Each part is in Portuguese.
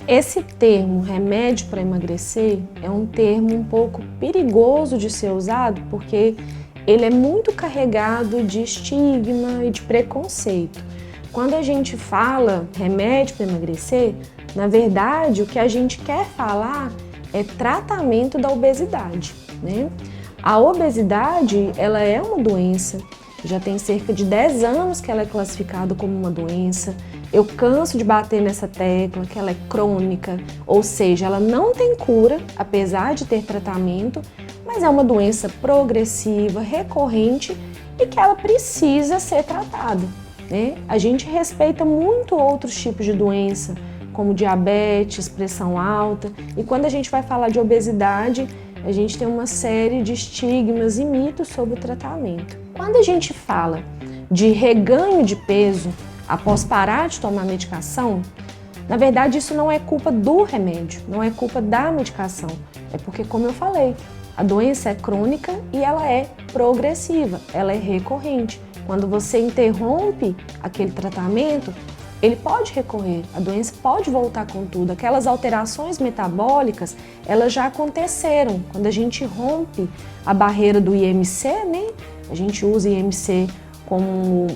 Esse termo, remédio para emagrecer, é um termo um pouco perigoso de ser usado porque ele é muito carregado de estigma e de preconceito. Quando a gente fala remédio para emagrecer, na verdade o que a gente quer falar é tratamento da obesidade, né? A obesidade, ela é uma doença, já tem cerca de 10 anos que ela é classificada como uma doença. Eu canso de bater nessa tecla que ela é crônica, ou seja, ela não tem cura, apesar de ter tratamento, mas é uma doença progressiva, recorrente e que ela precisa ser tratada, né? A gente respeita muito outros tipos de doença, como diabetes, pressão alta, e quando a gente vai falar de obesidade, a gente tem uma série de estigmas e mitos sobre o tratamento. Quando a gente fala de reganho de peso após parar de tomar medicação, na verdade isso não é culpa do remédio, não é culpa da medicação. É porque, como eu falei, a doença é crônica e ela é progressiva, ela é recorrente. Quando você interrompe aquele tratamento, ele pode recorrer, a doença pode voltar com tudo. Aquelas alterações metabólicas, elas já aconteceram. Quando a gente rompe a barreira do IMC, né? A gente usa IMC como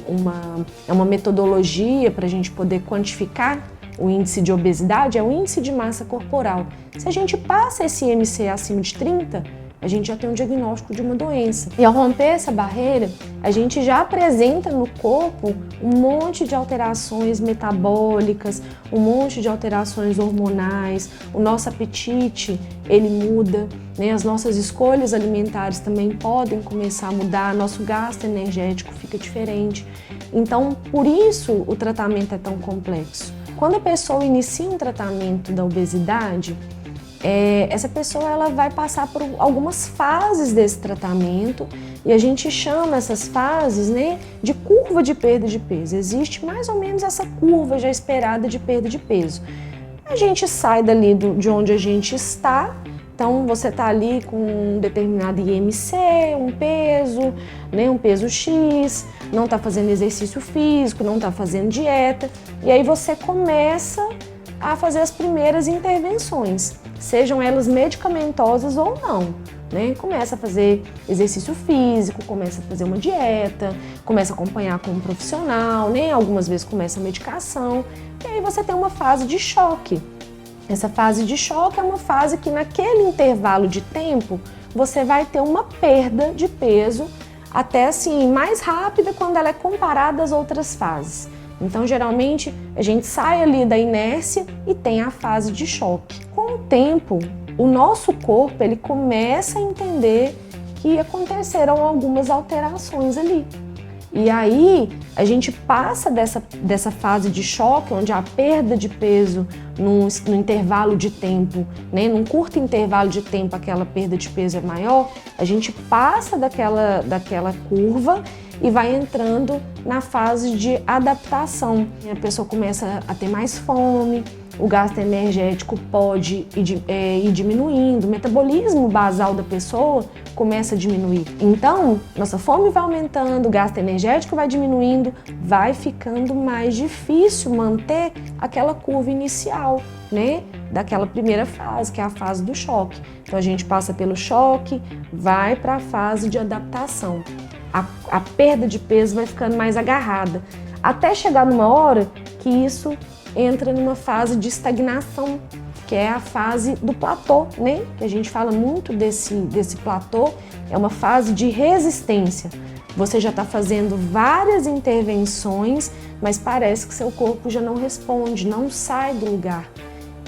uma metodologia para a gente poder quantificar o índice de obesidade, é o índice de massa corporal. Se a gente passa esse IMC acima de 30, a gente já tem um diagnóstico de uma doença. E ao romper essa barreira, a gente já apresenta no corpo um monte de alterações metabólicas, um monte de alterações hormonais, o nosso apetite, ele muda, né? As nossas escolhas alimentares também podem começar a mudar, nosso gasto energético fica diferente. Então, por isso o tratamento é tão complexo. Quando a pessoa inicia um tratamento da obesidade, essa pessoa ela vai passar por algumas fases desse tratamento e a gente chama essas fases, né, de curva de perda de peso. Existe mais ou menos essa curva já esperada de perda de peso. A gente sai dali de onde a gente está, então você está ali com um determinado IMC, um peso, né, um peso X, não está fazendo exercício físico, não está fazendo dieta, e aí você começa a fazer as primeiras intervenções, sejam elas medicamentosas ou não, né? Começa a fazer exercício físico, começa a fazer uma dieta, começa a acompanhar com um profissional, né? Algumas vezes começa a medicação, e aí você tem uma fase de choque. Essa fase de choque é uma fase que naquele intervalo de tempo você vai ter uma perda de peso até assim mais rápida quando ela é comparada às outras fases. Então, geralmente, a gente sai ali da inércia e tem a fase de choque. Com o tempo, o nosso corpo ele começa a entender que aconteceram algumas alterações ali. E aí, a gente passa dessa fase de choque, onde a perda de peso no intervalo de tempo, né, num curto intervalo de tempo, aquela perda de peso é maior, a gente passa daquela curva e vai entrando na fase de adaptação. A pessoa começa a ter mais fome, o gasto energético pode ir diminuindo, o metabolismo basal da pessoa começa a diminuir. Então, nossa fome vai aumentando, o gasto energético vai diminuindo, vai ficando mais difícil manter aquela curva inicial, né? Daquela primeira fase, que é a fase do choque. Então, a gente passa pelo choque, vai para a fase de adaptação. A perda de peso vai ficando mais agarrada, até chegar numa hora que isso entra numa fase de estagnação, que é a fase do platô, né? Que a gente fala muito desse platô, é uma fase de resistência. Você já está fazendo várias intervenções, mas parece que seu corpo já não responde, não sai do lugar.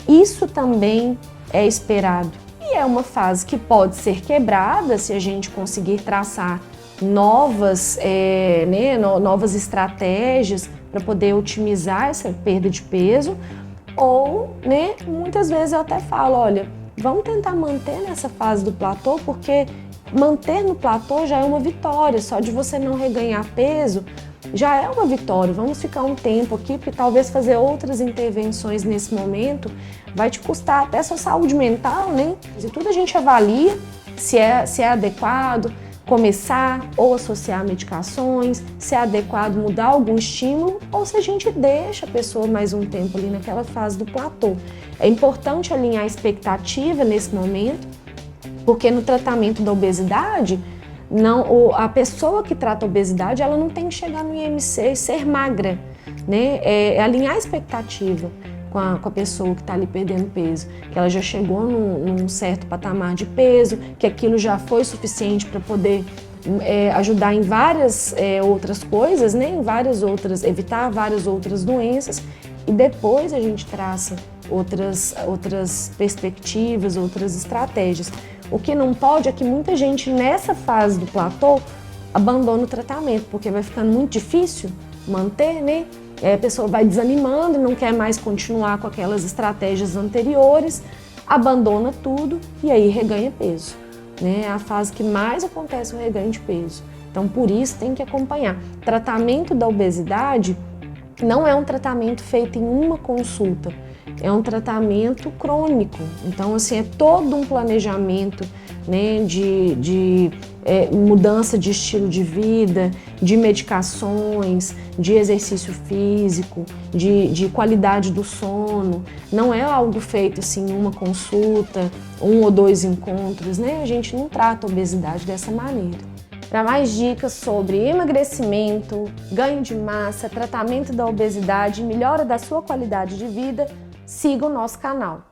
Isso também é esperado. E é uma fase que pode ser quebrada se a gente conseguir traçar novas estratégias para poder otimizar essa perda de peso, ou, né, muitas vezes eu até falo, olha, vamos tentar manter nessa fase do platô, porque manter no platô já é uma vitória, só de você não reganhar peso já é uma vitória. Vamos ficar um tempo aqui, porque talvez fazer outras intervenções nesse momento vai te custar até sua saúde mental, né? E tudo a gente avalia se é adequado, começar ou associar medicações, se é adequado mudar algum estímulo ou se a gente deixa a pessoa mais um tempo ali naquela fase do platô. É importante alinhar a expectativa nesse momento, porque no tratamento da obesidade, a pessoa que trata a obesidade, ela não tem que chegar no IMC e ser magra, né? É alinhar a expectativa com a pessoa que está ali perdendo peso, que ela já chegou num certo patamar de peso, que aquilo já foi suficiente para poder ajudar em várias outras coisas, né? Evitar várias outras doenças, e depois a gente traça outras perspectivas, outras estratégias. O que não pode é que muita gente nessa fase do platô abandona o tratamento, porque vai ficando muito difícil manter, né? A pessoa vai desanimando, não quer mais continuar com aquelas estratégias anteriores, abandona tudo e aí reganha peso, né? É a fase que mais acontece o reganho de peso. Então, por isso, tem que acompanhar. Tratamento da obesidade não é um tratamento feito em uma consulta, é um tratamento crônico. Então, assim, é todo um planejamento, né, de mudança de estilo de vida, de medicações, de exercício físico, de qualidade do sono. Não é algo feito assim em uma consulta, 1 ou 2 encontros, né? A gente não trata a obesidade dessa maneira. Para mais dicas sobre emagrecimento, ganho de massa, tratamento da obesidade e melhora da sua qualidade de vida, siga o nosso canal.